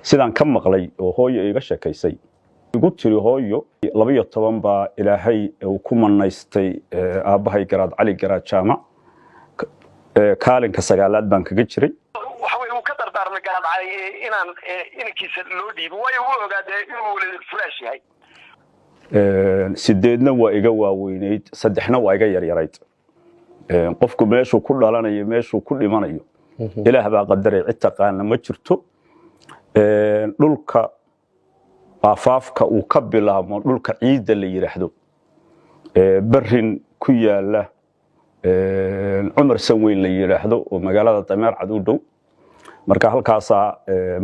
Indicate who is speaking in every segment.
Speaker 1: sidaan ka maqlay oo hooyo iga sheekaysay igu tiri hooyo 12 baa ilaahay uu ku manaystay aabahay garaad cali garaad jaamac kaalinka sagaalaad baan kaga jiray
Speaker 2: waxa way uu ka dardaarmay garaad cali inaan inkiisa loo dhiibo way uu ogaaday inuu wali fresh yahay
Speaker 1: sideedna waa iga waaweyneyd saddexna waa iga yaryarayd qofku meeshuu ku dhalanayo meeshuu ku dhimanayo ilaah baa qadaray cid taqaana ma jirto dhulka aafaafka uu ka bilaabo dhulka ciidda la yiraahdo barin ku yaala Umar Sanweyn la yiraahdo oo magaalada Dameer Cad u dhow marka halkaas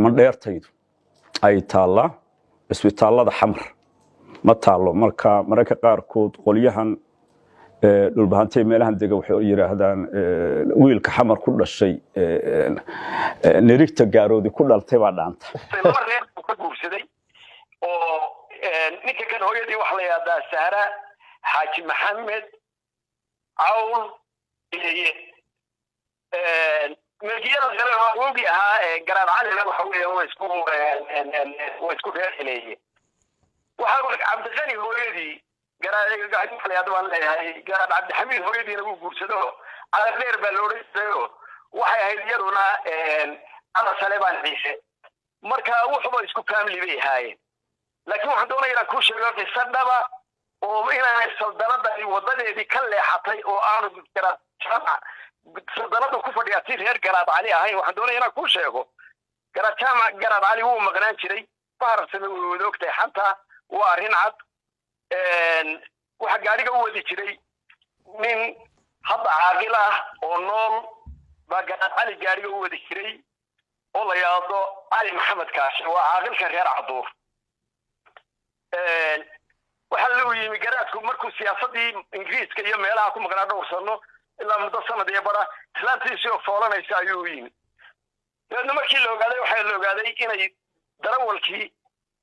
Speaker 1: mandheertaydu ay taala isbitaalada xamar ma taalo marka qaarkood qolyahan dhulbahantay meelahan dega waxay yiraahdaan wiilka xamar ku dhashay nirigta gaaroodi ku dhaltay baa dhaanta
Speaker 2: ka guursaday oo ninka kan hooyadii wax la yiraahdaa Sahra Xaaji Maxamed awl iyo magiyada kale oo ugu ahaa garaad cali waxa weeye isku reexleeyay waxa Cabdiqani hooyadii garaad gacan waan leeyahay garaad Cabdixamiid hooyadiina uu guursado caladeer baa loo reeyo waxay ahayd yaruna ana Saleebaan Ciise marka wuxuu isku family bay ahaayeen laakiin waxaan doonayaa ku sheego qisadaba oo inay saldanada wadadeedii ka leexatay oo aanu garaad jaamac saldanadu ku fadhiyatay reer garaad cali ahayn waxaan doonayaa ku sheego garaad jaamac garaad cali uu maqnaan jiray faharsana uu wadaagtay xanta waa arin cad waxa gaariga u wadi jiray nin hadda caaqil ah oo nool baa garaad cali gaariga u wadi jiray oo la yaado Ali Maxamed Kaashi waa caaqilka reer Caduur waxa loo yimi garaadku markuu siyaasadii Ingiriiska iyo meelaha ku maqnaa dhowrsano ilaa muddo sanad iyo bara islaantiisii oo foolanaysa ayuu yimi dadna markii la ogaaday waxa la ogaaday inay darawalkii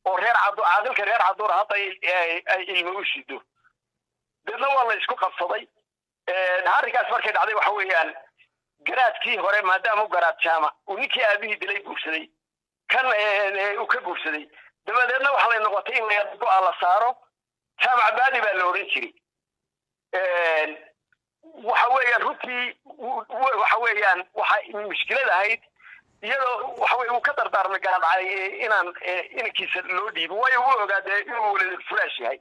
Speaker 2: oo reer Caduur caaqilka reer Caduur hadda ay ilmo u shido dadna waa la isku qabsaday harikaas markay dhacday waxa weeyaan garaadkii hore maadaama garaad jaamac uu ninkii aabihii dilay guursaday kan uu ka guursaday dabadeedna waxa la noqotay in la go'aa la saaro jaamac baadi baa la oran jiray waxa weeyaan runtii waxa weeyaan waxa mushkilad ahayd iyadoo waxa weey uu ka dardaarmay garaad cali inaan inkiisa loo dhiibo way uu ogaaday inuu wali fresh yahay